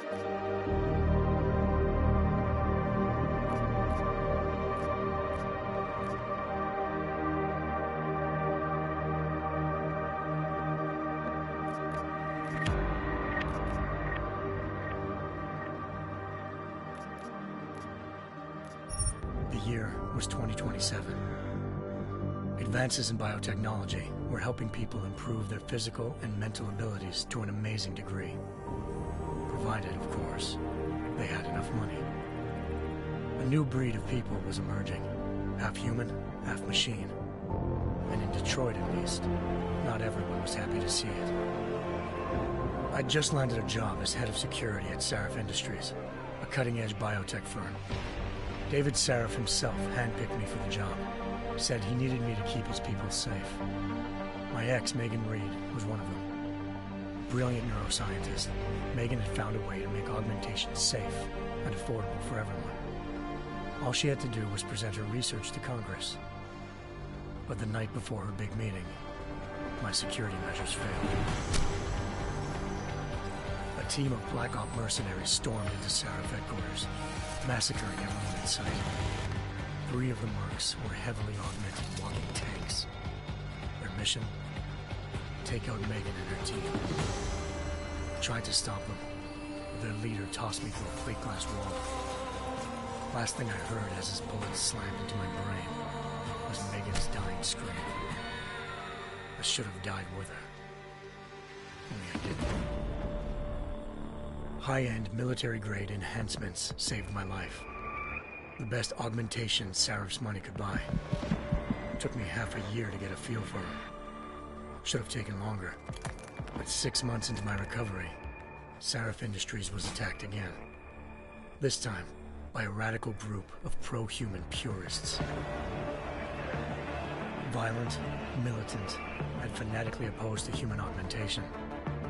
The year was 2027. Advances in biotechnology were helping people improve their physical and mental abilities to an amazing degree. Provided, of course, they had enough money. A new breed of people was emerging, half human, half machine. And in Detroit, at least, not everyone was happy to see it. I'd just landed a job as head of security at Sarif Industries, a cutting-edge biotech firm. David Sarif himself handpicked me for the job, said he needed me to keep his people safe. My ex, Megan Reed, was one of them. Brilliant neuroscientist, Megan had found a way to make augmentation safe and affordable for everyone. All she had to do was present her research to Congress. But the night before her big meeting, my security measures failed. A team of Black Op mercenaries stormed into Sarif headquarters, massacring everyone in sight. 3 of the mercs were heavily augmented walking tanks. Their mission? Take out Megan and her team. I tried to stop them, but their leader tossed me through a plate glass wall. Last thing I heard as his bullets slammed into my brain was Megan's dying scream. I should have died with her. Only I didn't. High-end military-grade enhancements saved my life. The best augmentation Sarif's money could buy. It took me half a year to get a feel for them. Should have taken longer. But 6 months into my recovery, Sarif Industries was attacked again. This time, by a radical group of pro-human purists. Violent, militant, and fanatically opposed to human augmentation.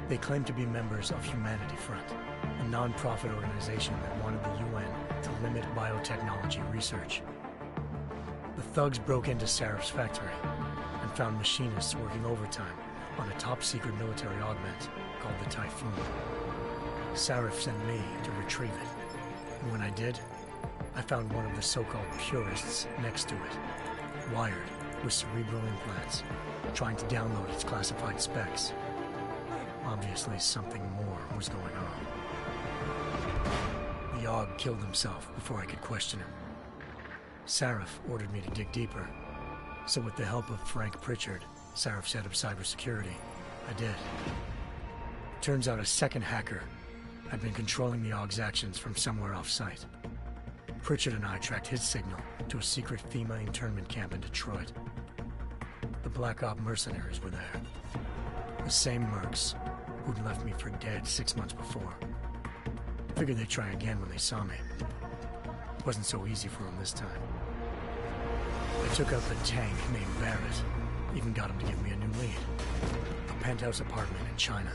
They claimed to be members of Humanity Front, a non-profit organization that wanted the UN to limit biotechnology research. The thugs broke into Sarif's factory and found machinists working overtime on a top-secret military augment called the Typhoon. Sarif sent me to retrieve it, and when I did, I found one of the so-called purists next to it, wired with cerebral implants, trying to download its classified specs. Obviously, something more was going on. The AUG killed himself before I could question him. Sarif ordered me to dig deeper, so with the help of Frank Pritchard, Sarif's head of cybersecurity, I did. Turns out a second hacker had been controlling the AUG's actions from somewhere off-site. Pritchard and I tracked his signal to a secret FEMA internment camp in Detroit. The Black Op mercenaries were there. The same mercs who'd left me for dead 6 months before. Figured they'd try again when they saw me. It wasn't so easy for them this time. I took out the tank named Barrett, even got him to give me a new lead. A penthouse apartment in China.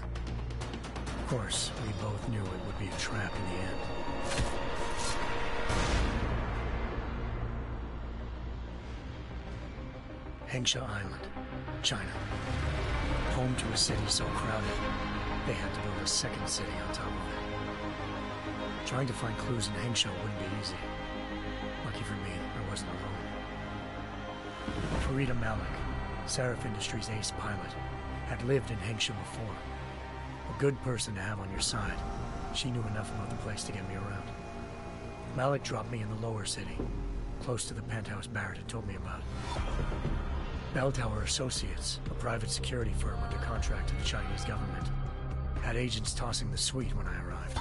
Of course, we both knew it would be a trap in the end. Hengsha Island, China. Home to a city so crowded, they had to build a second city on top of it. Trying to find clues in Hengsha wouldn't be easy. Lucky for me, I wasn't alone. Farida Malik, Sarif Industries' ace pilot, had lived in Hengsha before. A good person to have on your side. She knew enough about the place to get me around. Malik dropped me in the lower city, close to the penthouse Barrett had told me about. Bell Tower Associates, a private security firm under contract to the Chinese government, had agents tossing the suite when I arrived.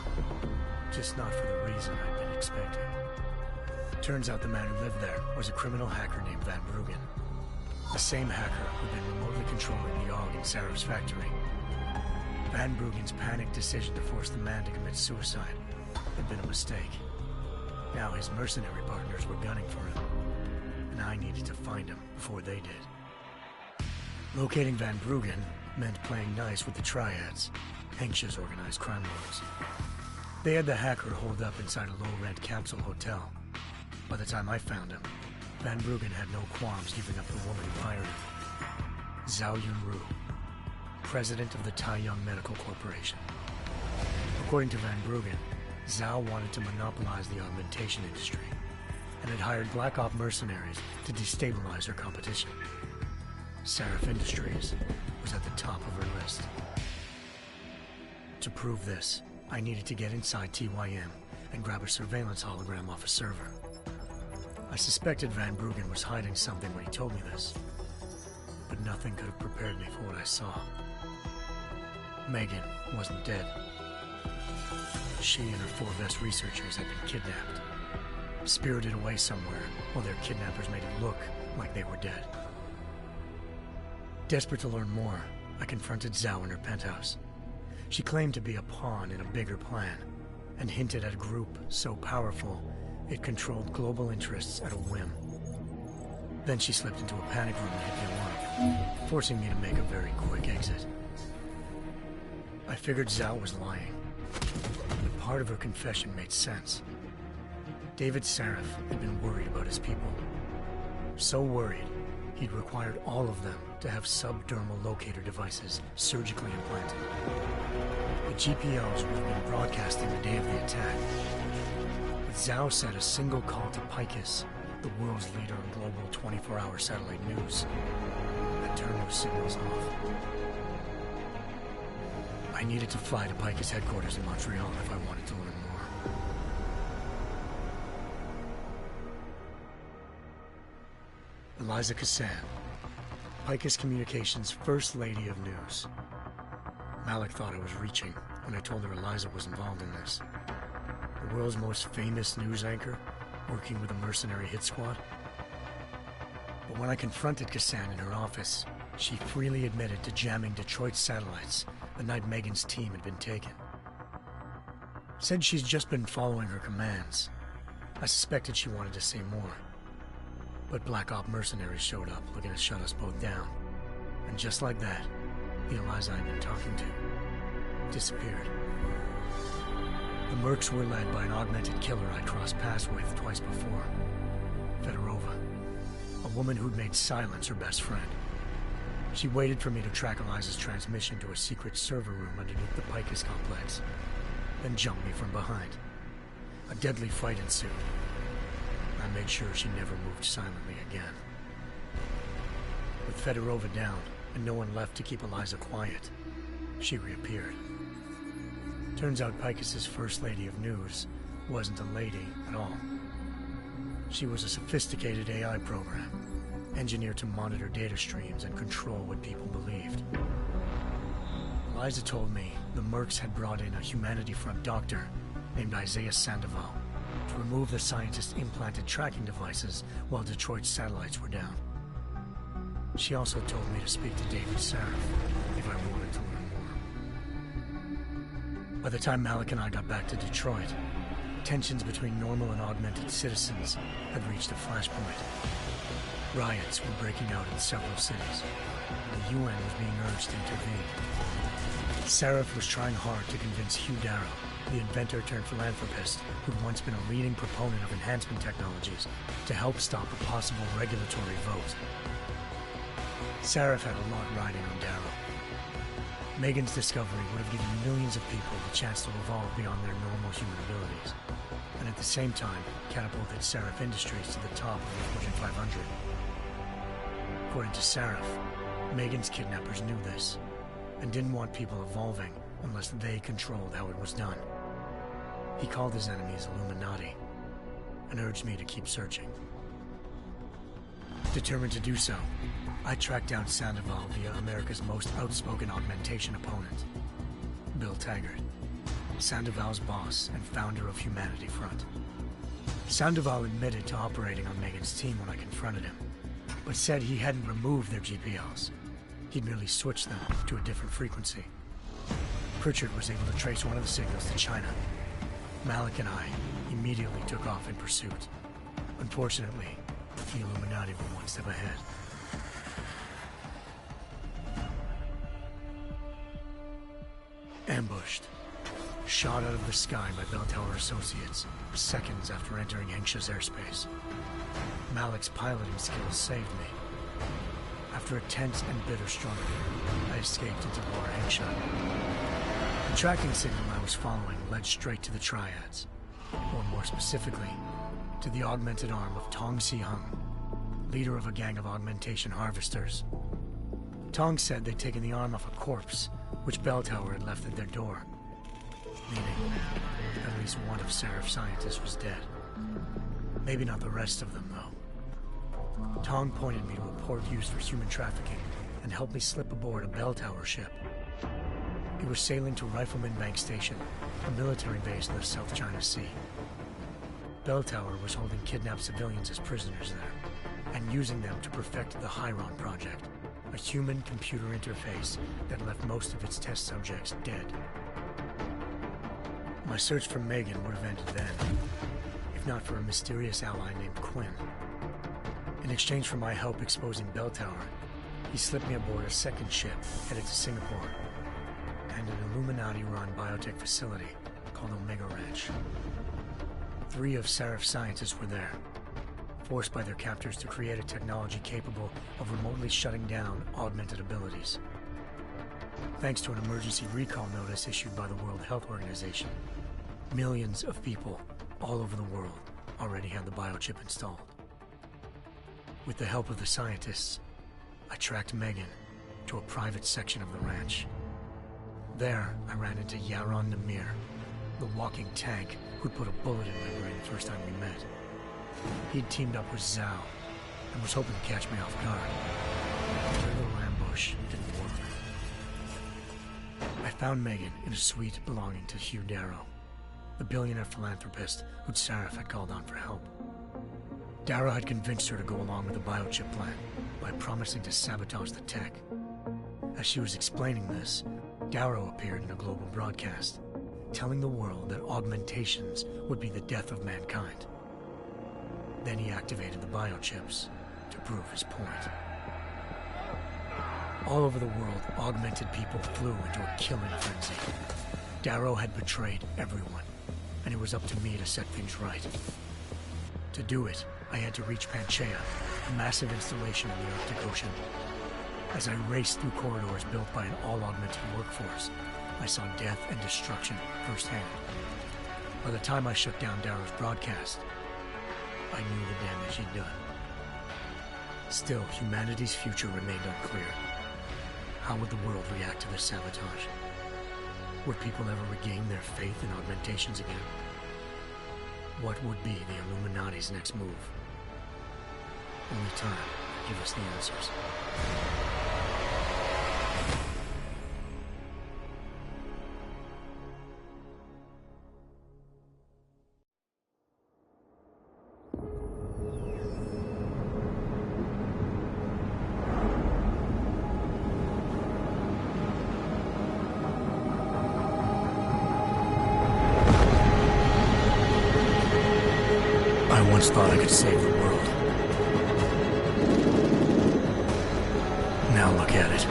Just not for the reason I'd been expecting. Turns out the man who lived there was a criminal hacker named Van Bruggen. The same hacker who'd been remotely controlling the AUG in Sarif's factory. Van Bruggen's panicked decision to force the man to commit suicide had been a mistake. Now his mercenary partners were gunning for him, and I needed to find him before they did. Locating Van Bruggen meant playing nice with the Triads, Hengsha's organized crime lords. They had the hacker holed up inside a low-rent capsule hotel. By the time I found him, Van Bruggen had no qualms giving up the woman who hired him. Zhao Yunru, president of the Taiyang Medical Corporation. According to Van Bruggen, Zhao wanted to monopolize the augmentation industry and had hired Black Op mercenaries to destabilize her competition. Seraph Industries was at the top of her list. To prove this, I needed to get inside TYM and grab a surveillance hologram off a server. I suspected Van Bruggen was hiding something when he told me this, but nothing could have prepared me for what I saw. Megan wasn't dead. She and her 4 best researchers had been kidnapped, spirited away somewhere while their kidnappers made it look like they were dead. Desperate to learn more, I confronted Zhao in her penthouse. She claimed to be a pawn in a bigger plan, and hinted at a group so powerful it controlled global interests at a whim. Then she slipped into a panic room and hit the alarm, forcing me to make a very quick exit. I figured Zhao was lying, but part of her confession made sense. David Seraph had been worried about his people. So worried, he'd required all of them to have subdermal locator devices surgically implanted. The GPOs would have been broadcasting the day of the attack. But Zhao said a single call to Picus, the world's leader in global 24-hour satellite news, had turned those signals off. I needed to fly to Picus headquarters in Montreal if I wanted to learn more. Eliza Cassan, Picus Communications' First Lady of News. Malik thought I was reaching when I told her Eliza was involved in this. The world's most famous news anchor, working with a mercenary hit squad. But when I confronted Cassan in her office, she freely admitted to jamming Detroit's satellites the night Megan's team had been taken. Said she's just been following her commands. I suspected she wanted to say more. But Black Op mercenaries showed up looking to shut us both down. And just like that, the Eliza I'd been talking to disappeared. The mercs were led by an augmented killer I'd crossed paths with twice before. Fedorova, a woman who'd made silence her best friend. She waited for me to track Eliza's transmission to a secret server room underneath the Picus complex, then jumped me from behind. A deadly fight ensued. I made sure she never moved silently again. With Fedorova down, and no one left to keep Eliza quiet, she reappeared. Turns out Picus's First Lady of News wasn't a lady at all. She was a sophisticated AI program, engineered to monitor data streams and control what people believed. Eliza told me the mercs had brought in a Humanity Front doctor named Isaiah Sandoval to remove the scientist's implanted tracking devices while Detroit's satellites were down. She also told me to speak to David Seraph if I wanted to learn more. By the time Malik and I got back to Detroit, tensions between normal and augmented citizens had reached a flashpoint. Riots were breaking out in several cities. The UN was being urged to intervene. Seraph was trying hard to convince Hugh Darrow, the inventor turned philanthropist who'd once been a leading proponent of enhancement technologies, to help stop a possible regulatory vote. Seraph had a lot riding on Darrow. Megan's discovery would have given millions of people the chance to evolve beyond their normal human abilities, and at the same time catapulted Seraph Industries to the top of the Fortune 500. According to Seraph, Megan's kidnappers knew this, and didn't want people evolving unless they controlled how it was done. He called his enemies Illuminati, and urged me to keep searching. Determined to do so, I tracked down Sandoval via America's most outspoken augmentation opponent, Bill Taggart, Sandoval's boss and founder of Humanity Front. Sandoval admitted to operating on Megan's team when I confronted him, but said he hadn't removed their GPLs. He'd merely switched them to a different frequency. Pritchard was able to trace one of the signals to China. Malik and I immediately took off in pursuit. Unfortunately, the Illuminati were one step ahead. Ambushed. Shot out of the sky by Bell Tower Associates, seconds after entering Hengsha's airspace. Malik's piloting skills saved me. After a tense and bitter struggle, I escaped into lower Hengsha. The tracking signal I I was following led straight to the Triads, or more specifically, to the augmented arm of Tong Si-hung, leader of a gang of augmentation harvesters. Tong said they'd taken the arm off a corpse, which Bell Tower had left at their door, meaning at least one of Seraph's scientists was dead. Maybe not the rest of them, though. Tong pointed me to a port used for human trafficking and helped me slip aboard a Bell Tower ship. It was sailing to Rifleman Bank Station, a military base in the South China Sea. Bell Tower was holding kidnapped civilians as prisoners there, and using them to perfect the Chiron Project, a human-computer interface that left most of its test subjects dead. My search for Megan would have ended then, if not for a mysterious ally named Quinn. In exchange for my help exposing Bell Tower, he slipped me aboard a second ship headed to Singapore and an Illuminati-run biotech facility called Omega Ranch. 3 of Seraph's scientists were there, forced by their captors to create a technology capable of remotely shutting down augmented abilities. Thanks to an emergency recall notice issued by the World Health Organization, millions of people all over the world already had the biochip installed. With the help of the scientists, I tracked Megan to a private section of the ranch. There, I ran into Yaron Namir, the walking tank who'd put a bullet in my brain the first time we met. He'd teamed up with Zhao and was hoping to catch me off guard. But their little ambush didn't work. I found Megan in a suite belonging to Hugh Darrow, the billionaire philanthropist who'd Seraph had called on for help. Darrow had convinced her to go along with the biochip plan by promising to sabotage the tech. As she was explaining this, Darrow appeared in a global broadcast, telling the world that augmentations would be the death of mankind. Then he activated the biochips to prove his point. All over the world, augmented people flew into a killing frenzy. Darrow had betrayed everyone, and it was up to me to set things right. To do it, I had to reach Panchaea, a massive installation in the Arctic Ocean. As I raced through corridors built by an all-augmented workforce, I saw death and destruction firsthand. By the time I shut down Darrow's broadcast, I knew the damage he'd done. Still, humanity's future remained unclear. How would the world react to this sabotage? Would people ever regain their faith in augmentations again? What would be the Illuminati's next move? Only time could give us the answers. I once thought I could save the world. Now look at it.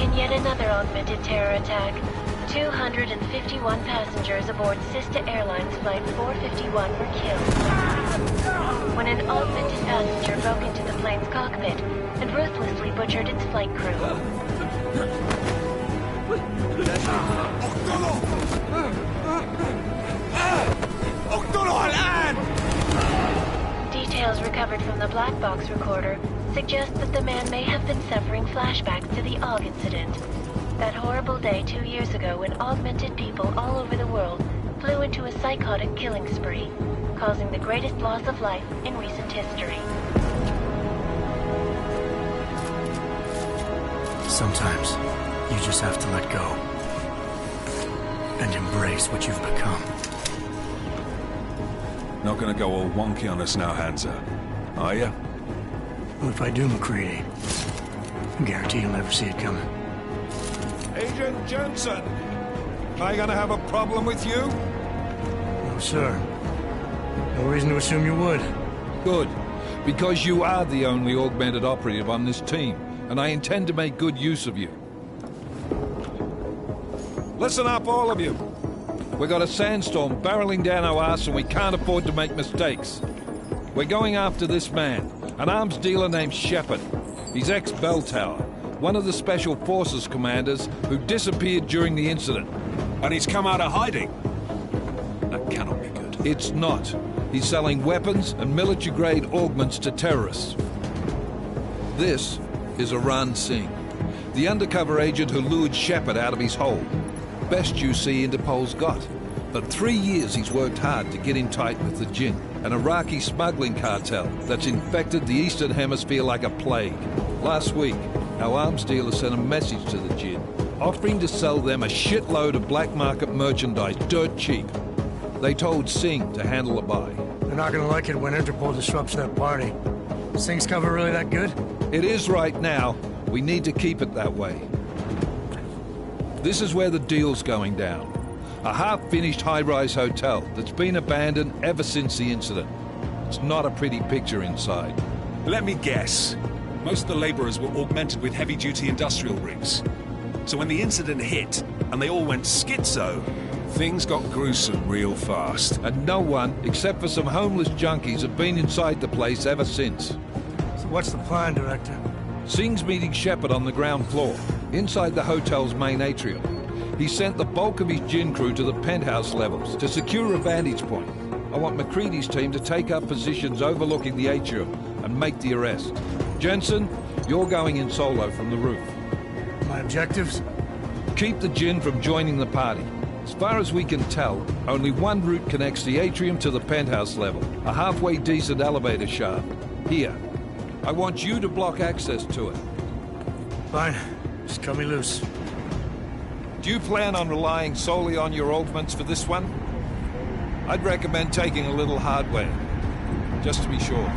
In yet another augmented terror attack, 251 passengers aboard Sister Airlines Flight 451 were killed when an augmented passenger broke into the plane's cockpit and ruthlessly butchered its flight crew. Details recovered from the black box recorder suggest that the man may have been suffering flashbacks to the AUG incident. That horrible day 2 years ago when augmented people all over the world flew into a psychotic killing spree, causing the greatest loss of life in recent history. Sometimes you just have to let go and embrace what you've become. Not gonna go all wonky on us now, Hansa, are ya? Well, if I do, McCready, I guarantee you'll never see it coming. Agent Jensen, am I gonna have a problem with you? No, sir. No reason to assume you would. Good, because you are the only augmented operative on this team, and I intend to make good use of you. Listen up, all of you. We got a sandstorm barreling down our arse and we can't afford to make mistakes. We're going after this man, an arms dealer named Shepard. He's ex-Bell Tower, one of the Special Forces commanders who disappeared during the incident. And he's come out of hiding. That cannot be good. It's not. He's selling weapons and military-grade augments to terrorists. This is Iran Singh, the undercover agent who lured Shepard out of his hole. Best you see Interpol's got. For 3 years he's worked hard to get in tight with the Jinn, an Iraqi smuggling cartel that's infected the Eastern Hemisphere like a plague. Last week, our arms dealer sent a message to the Jinn, offering to sell them a shitload of black market merchandise dirt cheap. They told Singh to handle the buy. They're not gonna like it when Interpol disrupts that party. Singh's cover really that good? It is right now. We need to keep it that way. This is where the deal's going down. A half-finished high-rise hotel that's been abandoned ever since the incident. It's not a pretty picture inside. Let me guess. Most of the laborers were augmented with heavy-duty industrial rigs. So when the incident hit, and they all went schizo, things got gruesome real fast. And no one, except for some homeless junkies, have been inside the place ever since. So what's the plan, Director? Singh's meeting Shepard on the ground floor, inside the hotel's main atrium. He sent the bulk of his Jinn crew to the penthouse levels to secure a vantage point. I want McCready's team to take up positions overlooking the atrium and make the arrest. Jensen, you're going in solo from the roof. My objectives? Keep the Jinn from joining the party. As far as we can tell, only one route connects the atrium to the penthouse level, a halfway decent elevator shaft. Here. I want you to block access to it. Fine. Just cut me loose. Do you plan on relying solely on your augments for this one? I'd recommend taking a little hardware, just to be sure.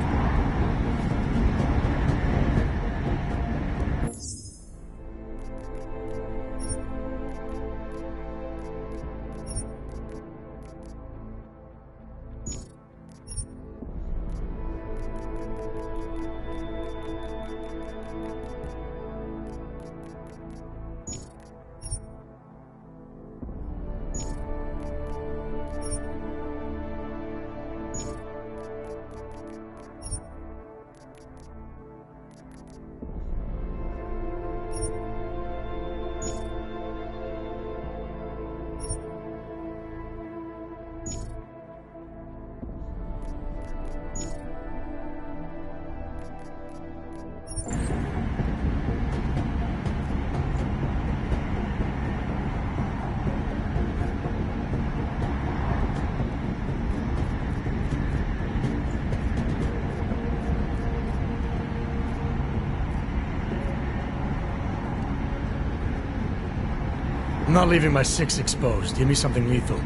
I'm not leaving my 6 exposed. Give me something lethal.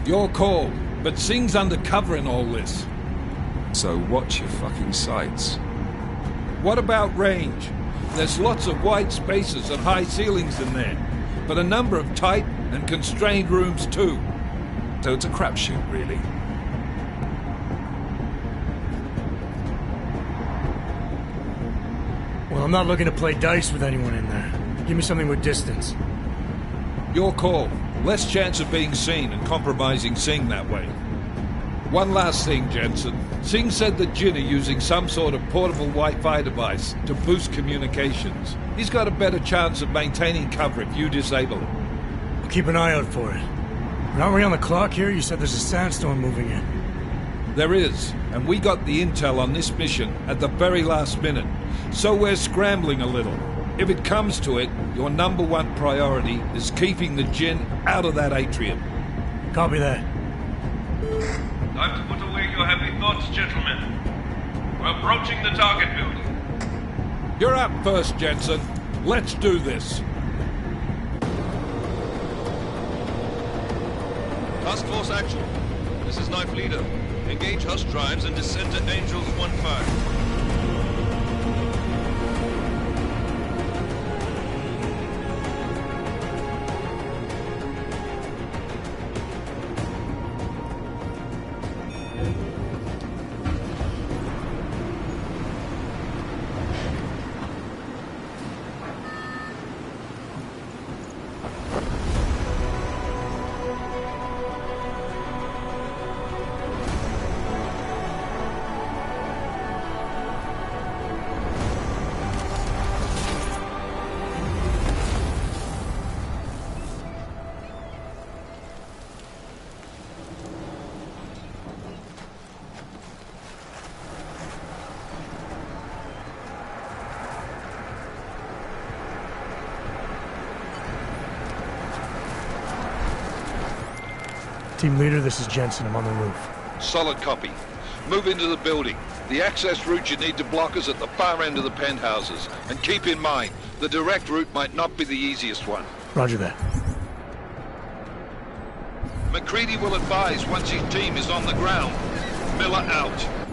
Your call, but Singh's undercover in all this. So watch your fucking sights. What about range? There's lots of wide spaces and high ceilings in there, but a number of tight and constrained rooms too. So it's a crapshoot, really. Well, I'm not looking to play dice with anyone in there. Give me something with distance. Your call. Less chance of being seen and compromising Singh that way. One last thing, Jensen. Singh said the Jinn are using some sort of portable Wi-Fi device to boost communications. He's got a better chance of maintaining cover if you disable it. I'll keep an eye out for it. But aren't we on the clock here? You said there's a sandstorm moving in. There is, and we got the intel on this mission at the very last minute, so we're scrambling a little. If it comes to it, your #1 priority is keeping the Jinn out of that atrium. Copy that. Time to put away your happy thoughts, gentlemen. We're approaching the target building. You're up first, Jensen. Let's do this. Task Force action. This is Knife Leader. Engage Hush drives and descend to Angels 1-5. Team leader, this is Jensen. I'm on the roof. Solid copy. Move into the building. The access route you need to block is at the far end of the penthouses. And keep in mind, the direct route might not be the easiest one. Roger that. McCready will advise once his team is on the ground. Miller out.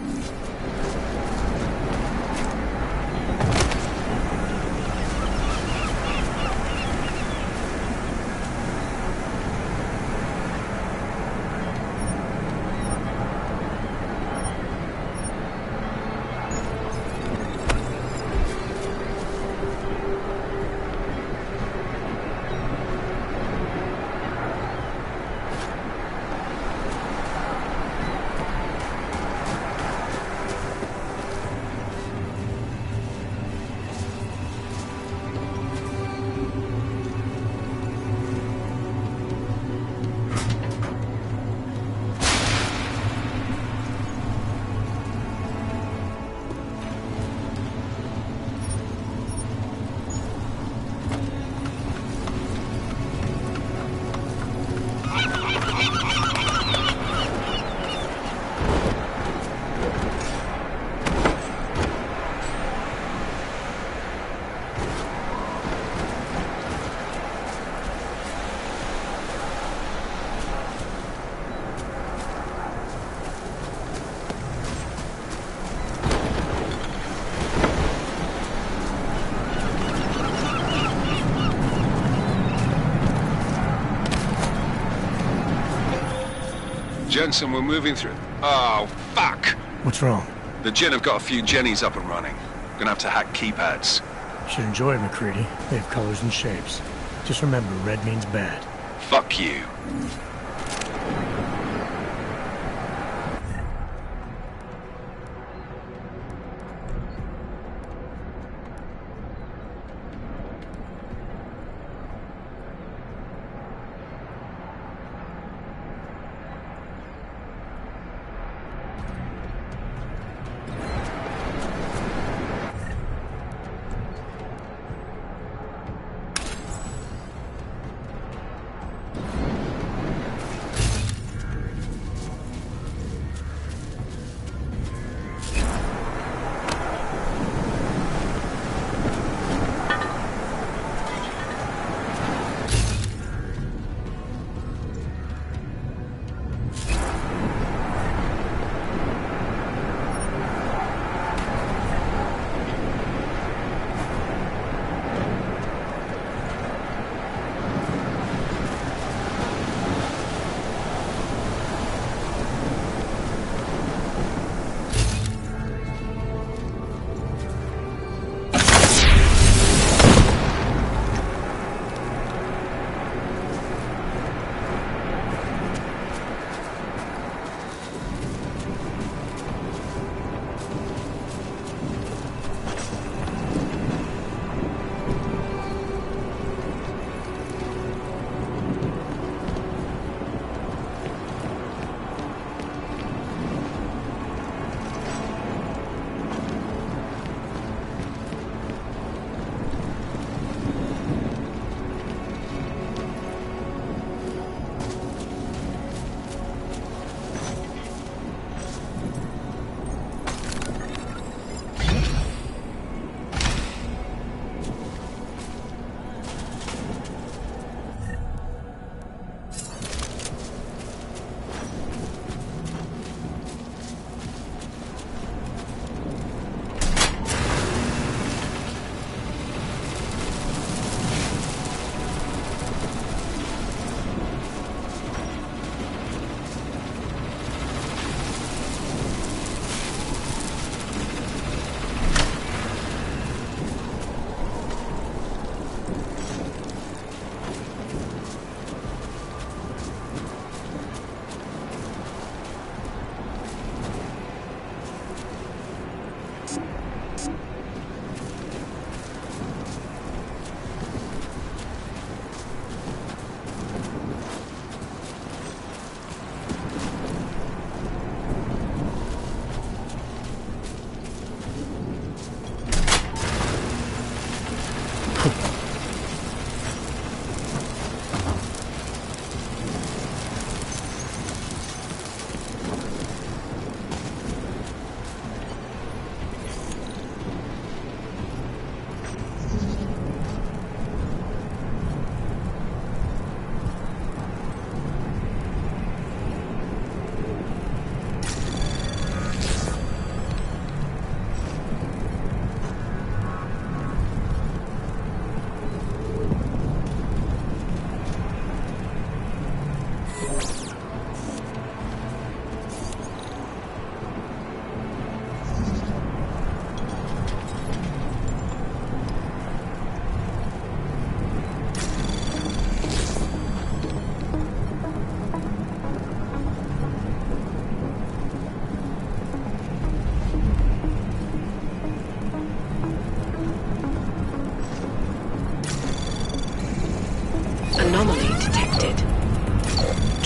Jensen, we're moving through. Oh, fuck! What's wrong? The Gen have got a few Jennies up and running. Gonna have to hack keypads. Should enjoy it, McCready. They have colors and shapes. Just remember, red means bad. Fuck you.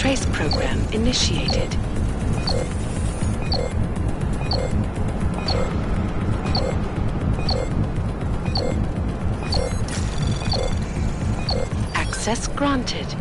trace program initiated. Access granted.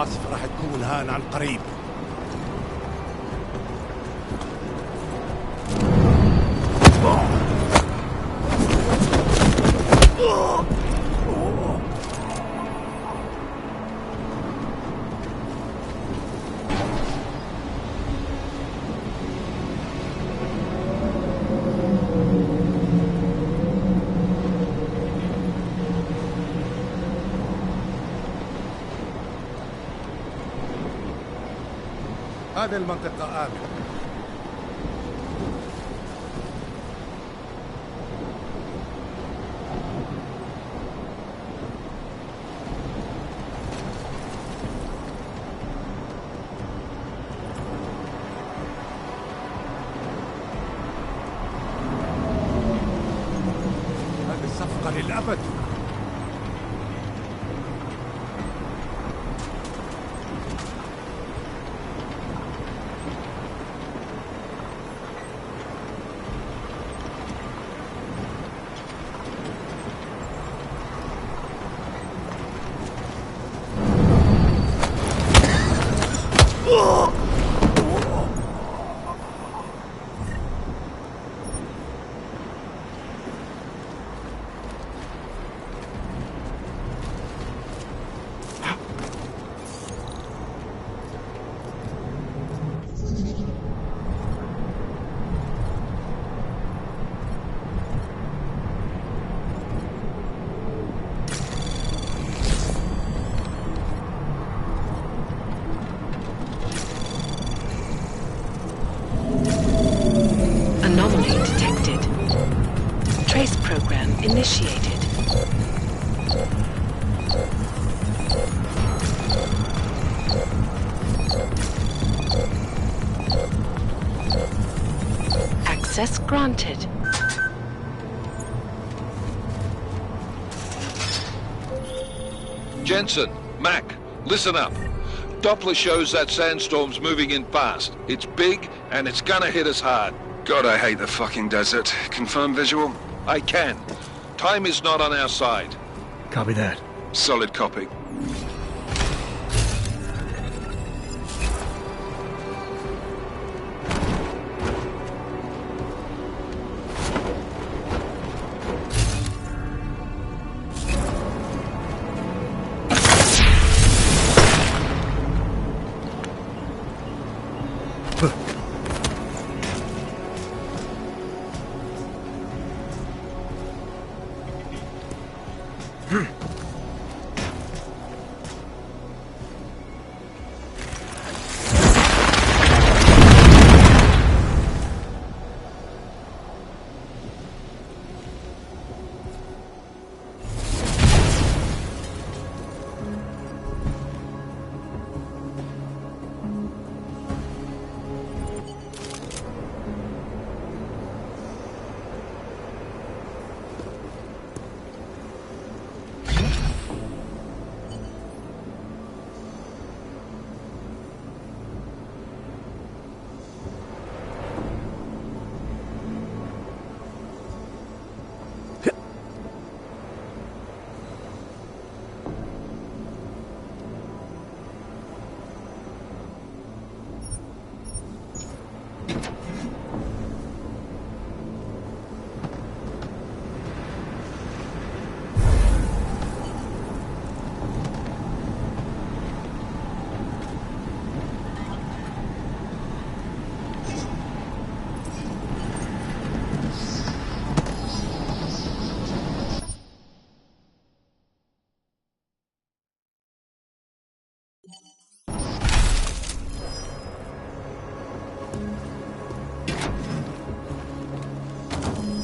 العاصفة راح تكون هان عن قريب. هذه المنطقة آمنة. هذه الصفقة للأبد. Anomaly detected. Trace program initiated. Access granted. Jensen, Mac, listen up. Doppler shows that sandstorm's moving in fast. It's big, and it's gonna hit us hard. God, I hate the fucking desert. Confirm visual? I can. Time is not on our side. Copy that. Solid copy.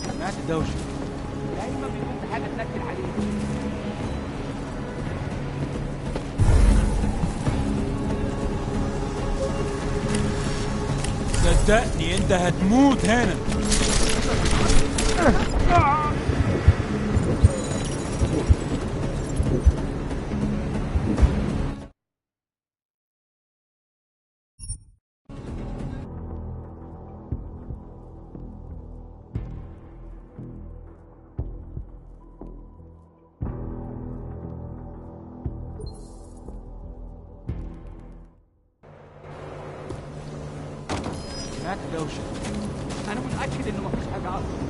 سمعت الدوشة دايما بيكون في حاجة تنكد عليه. صدقني انت هتموت هنا. سمعت الدوشة. أنا متأكد إنه مفيش حاجة أصلا.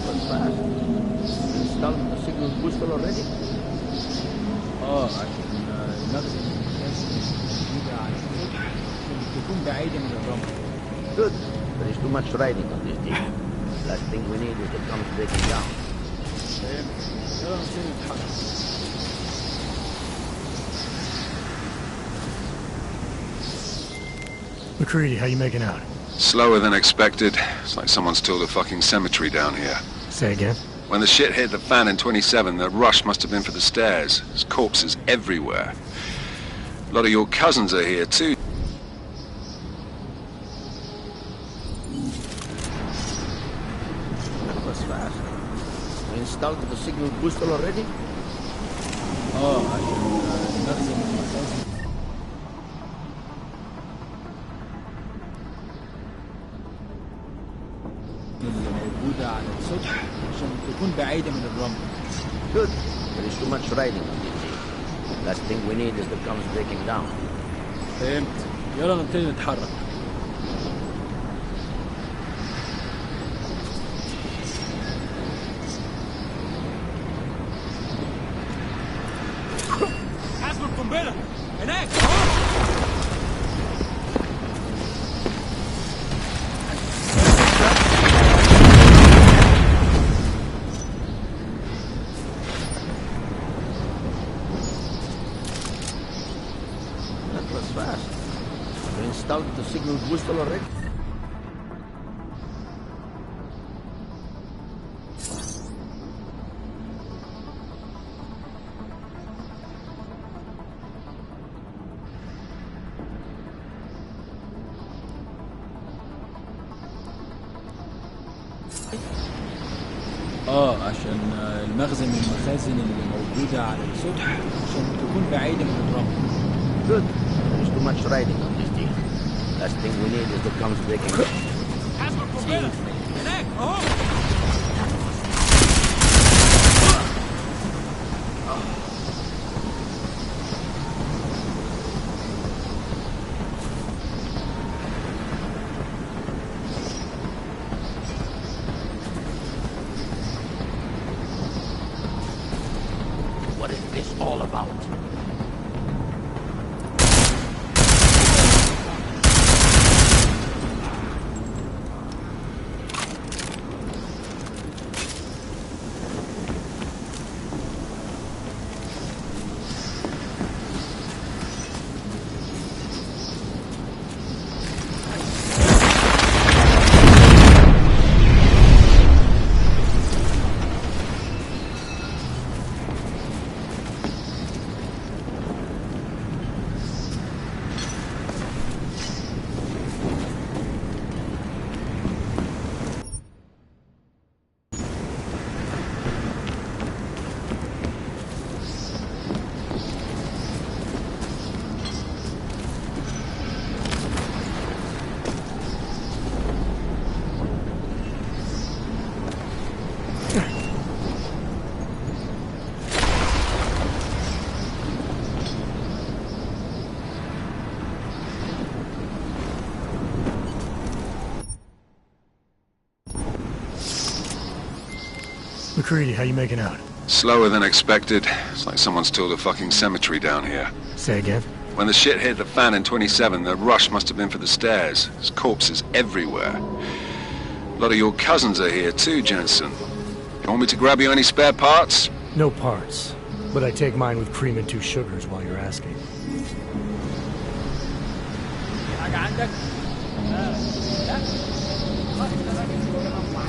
was fast. Installed the signal booster already? عشان المخزن موجودة على الصبح عشان تكون بعيدة من الرمل. Good. There is too much riding on this deal. Last thing we need is the guns breaking down. يلا نصير نتحرك. McCready, how you making out? Slower than expected. It's like someone's tilled a fucking cemetery down here. Say again? When the shit hit the fan in 27, the rush must have been for the stairs. There's corpses everywhere. A lot of your cousins are here too. That was fast. We installed the signal booster already? عشان المخزن اللي موجودة على السطح عشان تكون بعيدة من الرمل. Good. There is too much riding on this deal. Last thing we need is the guns breaking down. فهمت. يلا نبتدي نتحرك. حاسب القنبلة هناك That was fast. We installed the signal booster already? عشان المخزن من المخازن اللي موجودة على السطح عشان تكون بعيدة من الرمل. Good. There is too much riding on this deal. Last thing we need is the guns breaking down. حاسب القنبلة هناك اهو. What is this all about? McCready, how you making out? Slower than expected. It's like someone's tilled a fucking cemetery down here. Say again? When the shit hit the fan in 27, the rush must have been for the stairs. There's corpses everywhere. A lot of your cousins are here too, Jensen. You want me to grab you any spare parts? No parts. But I take mine with cream and 2 sugars while you're asking. حاجة عندك؟ لا. خلاص أنا راجل معاك.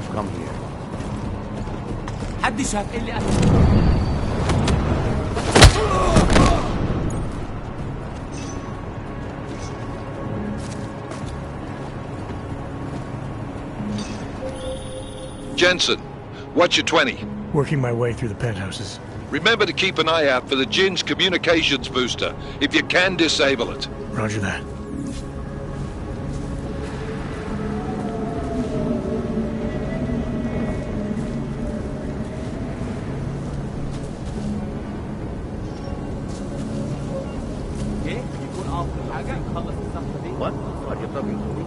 have come here. حد شاف اللي Jensen, what's your 20? Working my way through the penthouses. Remember to keep an eye out for the Jin's communications booster. If you can, disable it. Roger that. What? Are you talking to me?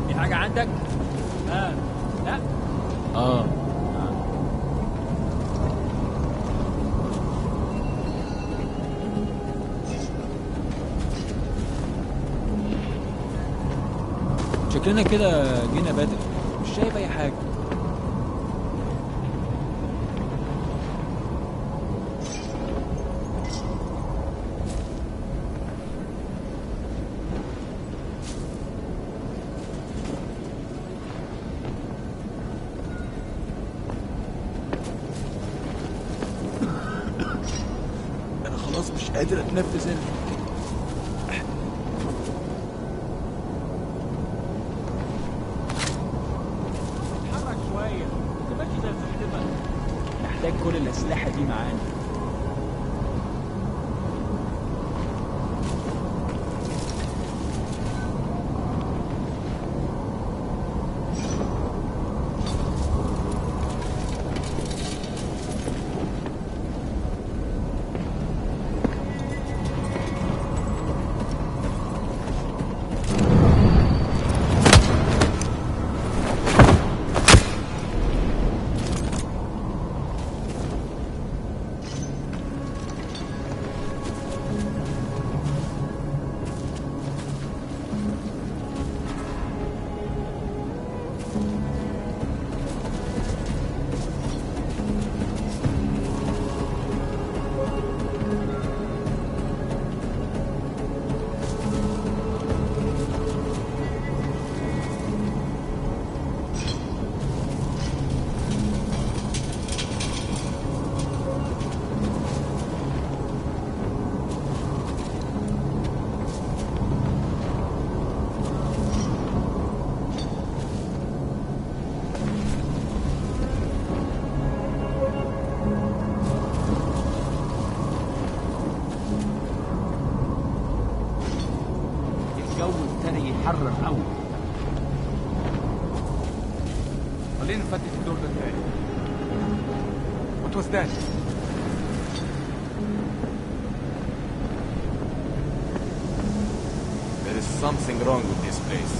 في حاجة عندك؟ لا؟ شكلنا كده جينا بدري، مش شايف أي حاجة. أنا خلاص مش قادر أتنفس هنا. محتاج كل الأسلحة دي معانا. يتحرر قوي. خلينا نفتش الدور ده تاني. What was that? There is something wrong with this place.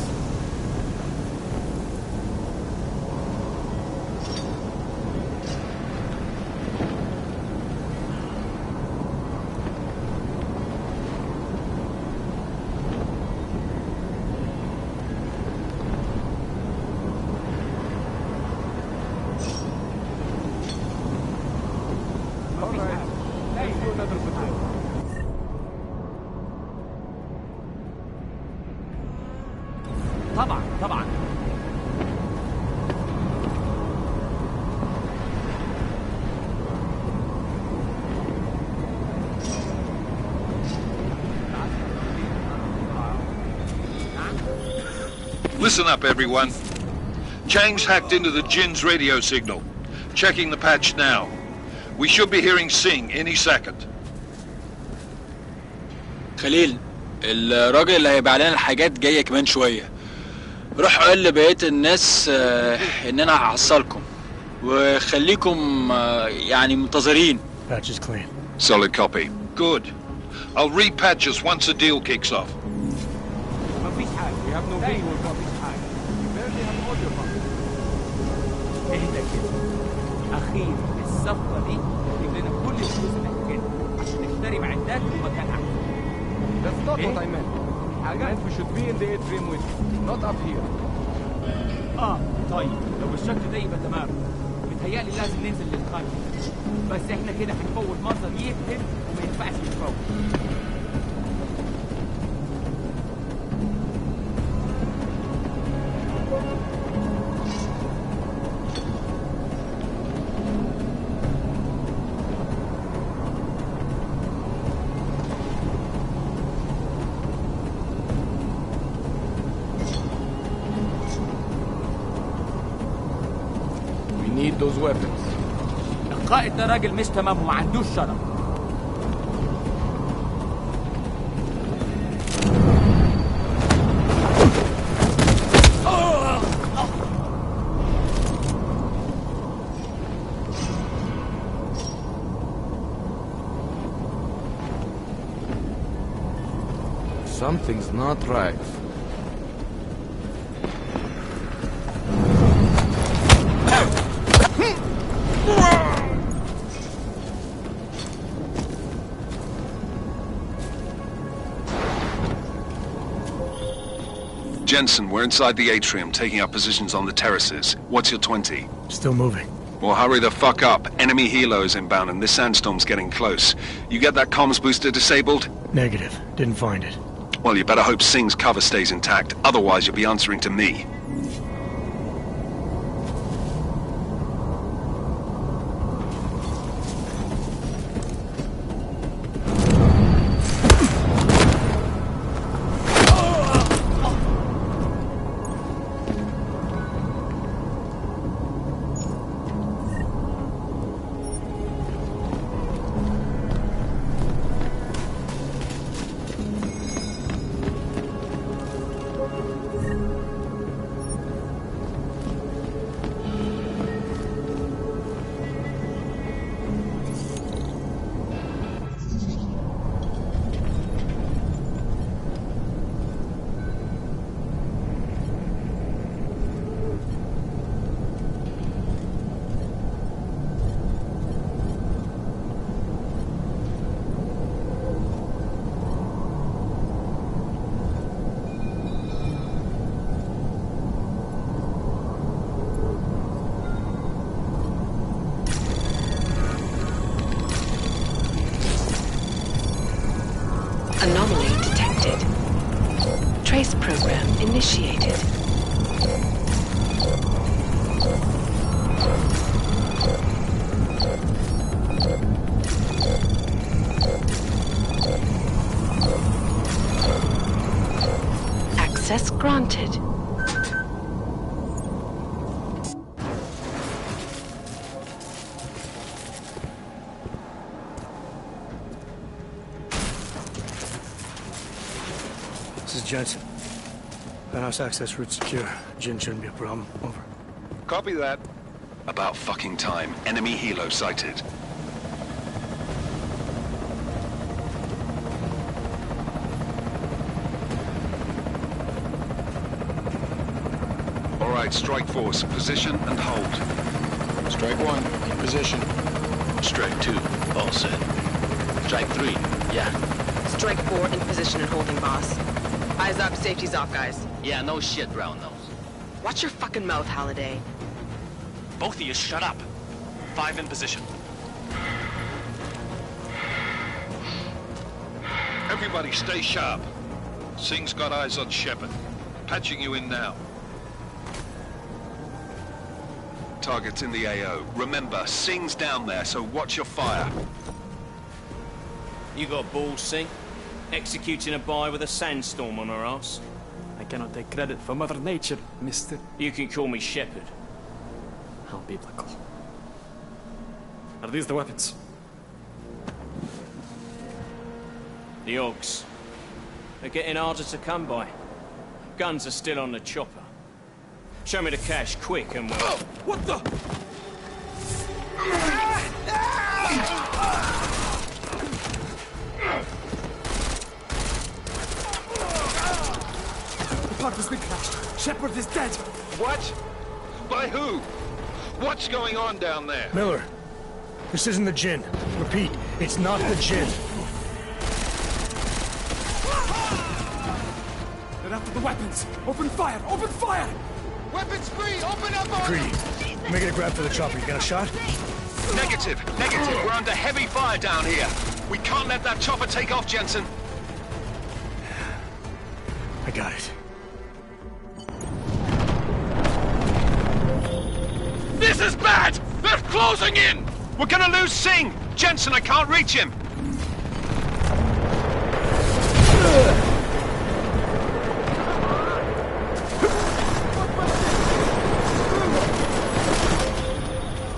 طبعا Listen up, everyone. Chang's hacked into the Jin's radio signal. Checking the patch now. We should be hearing Sing any second. خليل، الراجل اللي هيبيع لنا الحاجات جايه كمان شويه. روح قول لبقيه الناس ان انا هحصلكم وخليكم يعني منتظرين. Patch is clean. Solid copy. Good. I'll repatch us once the deal kicks off. مفيش حاجة. We have no visual. مفيش حاجة. We barely have audio. اهدى كده. أخيرا الصفقة دي تجيب لنا كل الفلوس اللي محتاجينها عشان نشتري معدات ومكان أحسن. That's not what I meant. I meant we should be in the atrium with you, not up here. طيب لو بالشكل ده يبقى تمام. متهيألي لازم ننزل للقلب، بس احنا كده هنفوت منظر يبهر وما ينفعش يتفوت. Need those weapons. القائد ده راجل مش تمام وما عندوش شرف. Something's not right. Jensen, we're inside the atrium, taking up positions on the terraces. What's your 20? Still moving. Well, hurry the fuck up. Enemy helos inbound and this sandstorm's getting close. You get that comms booster disabled? Negative. Didn't find it. Well, you better hope Singh's cover stays intact. Otherwise, you'll be answering to me. Anomaly detected. Trace program initiated. Access granted. This is Jensen. Penthouse access route secure. Jin shouldn't be a problem. Over. Copy that. About fucking time. Enemy helo sighted. All right, strike force. Position and hold. Strike 1, in position. Strike 2, all set. Strike 3, yeah. Strike 4 in position and holding, boss. Eyes up, safety's off, guys. Yeah, no shit, brown nose. Watch your fucking mouth, Halliday. Both of you shut up. 5 in position. Everybody stay sharp. Singh's got eyes on Shepard. Patching you in now. Target's in the AO. Remember, Singh's down there, so watch your fire. You got balls, Singh? Executing a buy with a sandstorm on her ass? I cannot take credit for Mother Nature, mister. You can call me Shepard. How biblical. Are these the weapons? The Ogs. They're getting harder to come by. Guns are still on the chopper. Show me the cash, quick, and we'll... Oh, what the? The part has been crashed. Shepard is dead. What? By who? What's going on down there? Miller, this isn't the Jinn. Repeat, it's not the Jinn. They're after the weapons. Open fire! Open fire! Weapons free! Open up on Creedy, making a grab for the chopper. You got a shot? Negative. We're under heavy fire down here. We can't let that chopper take off, Jensen. I got it. This is bad! They're closing in! We're gonna lose Singh! Jensen, I can't reach him!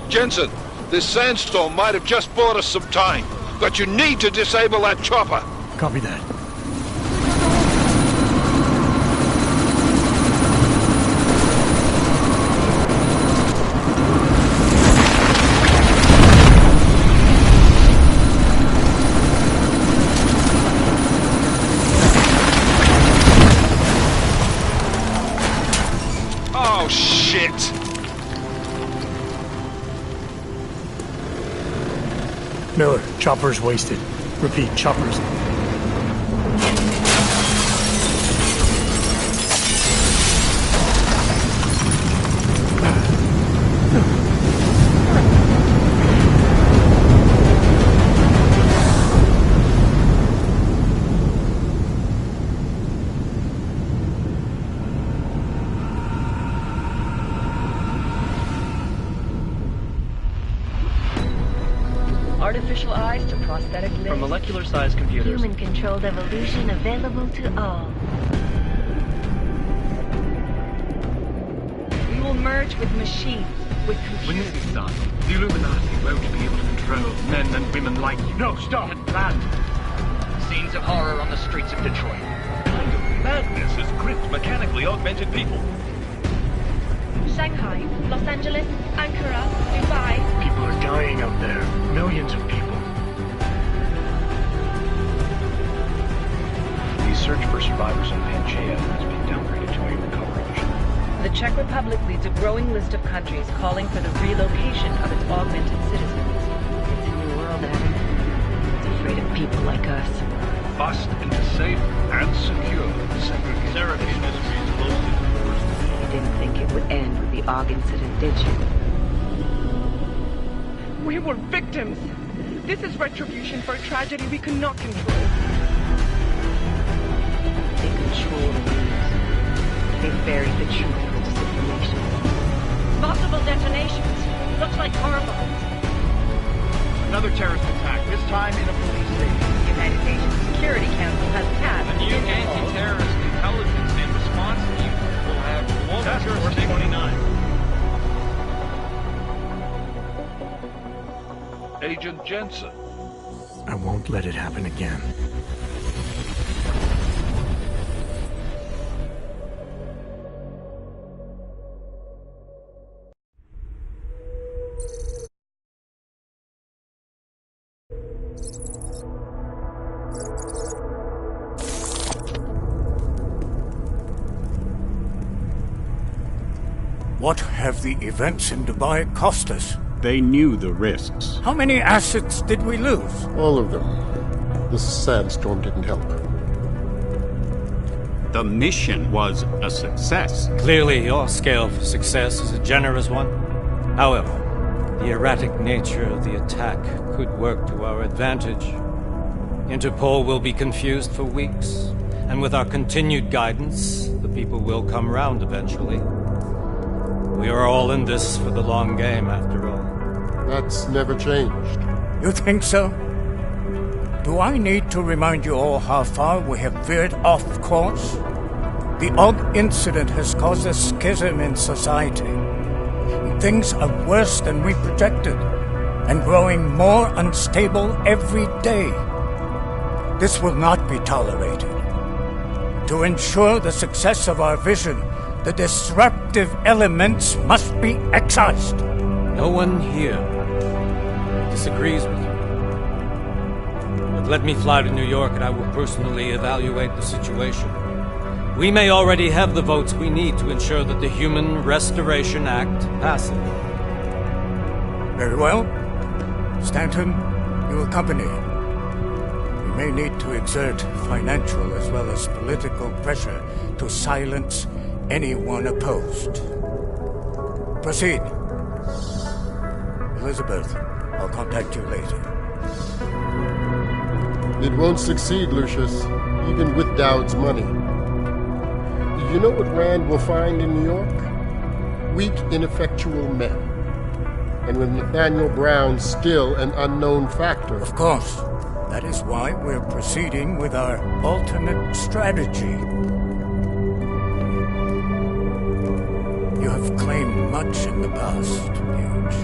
Jensen, this sandstorm might have just bought us some time, but you need to disable that chopper. Copy that. Oh, shit! Miller, chopper's wasted. Repeat, chopper's. Artificial eyes to prosthetic limbs. From molecular-sized computers. Human-controlled evolution available to all. We will merge with machines, with computers. When this is done, the Illuminati won't be able to control men and women like you. No, stop! Planned. Scenes of horror on the streets of Detroit. Kind of madness has gripped mechanically augmented people. Shanghai, Los Angeles, Ankara, Dubai. People are dying out there. Millions of people. The search for survivors in Pangaea has been downgraded to a recovery mission. The Czech Republic leads a growing list of countries calling for the relocation of its augmented citizens. It's a new world, Adam. It's afraid of people like us. Bust into safe and secure segregation. Therapy industries close to the worst. You didn't think it would end with the AUG incident, did you? We were victims. This is retribution for a tragedy we cannot control. They control the news. They buried the truth for disinformation. Multiple detonations. Looks like car bombs. Another terrorist attack, this time in a police station. The United Nations Security Council has passed A new anti-terrorist intelligence and response team will have global jurisdiction. 29. Agent Jensen. I won't let it happen again. What have the events in Dubai cost us? They knew the risks. How many assets did we lose? All of them. This sandstorm didn't help. The mission was a success. Clearly, your scale for success is a generous one. However, the erratic nature of the attack could work to our advantage. Interpol will be confused for weeks, and with our continued guidance, the people will come round eventually. We are all in this for the long game, after all. That's never changed. You think so? Do I need to remind you all how far we have veered off course? The AUG incident has caused a schism in society. Things are worse than we projected, and growing more unstable every day. This will not be tolerated. To ensure the success of our vision, the disruptive elements must be excised. No one here disagrees with you. But let me fly to New York and I will personally evaluate the situation. We may already have the votes we need to ensure that the Human Restoration Act passes. Very well. Stanton, you accompany. We may need to exert financial as well as political pressure to silence anyone opposed. Proceed. Elizabeth, I'll contact you later. It won't succeed, Lucius, even with Dowd's money. You know what Rand will find in New York? Weak, ineffectual men. And with Nathaniel Brown still an unknown factor. Of course. That is why we're proceeding with our alternate strategy. You have claimed much in the past, Huge.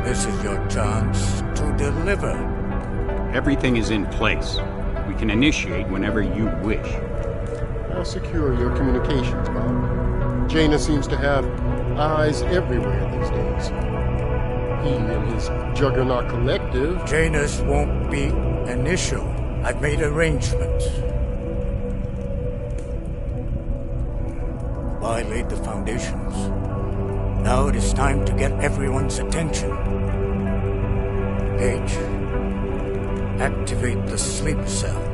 This is your chance to deliver. Everything is in place. We can initiate whenever you wish. I'll secure your communications, Bob. Jaina seems to have eyes everywhere these days. He and his Juggernaut Collective... Janus won't be initial. I've made arrangements. I laid the foundations. Now it is time to get everyone's attention. Page, activate the sleep cell.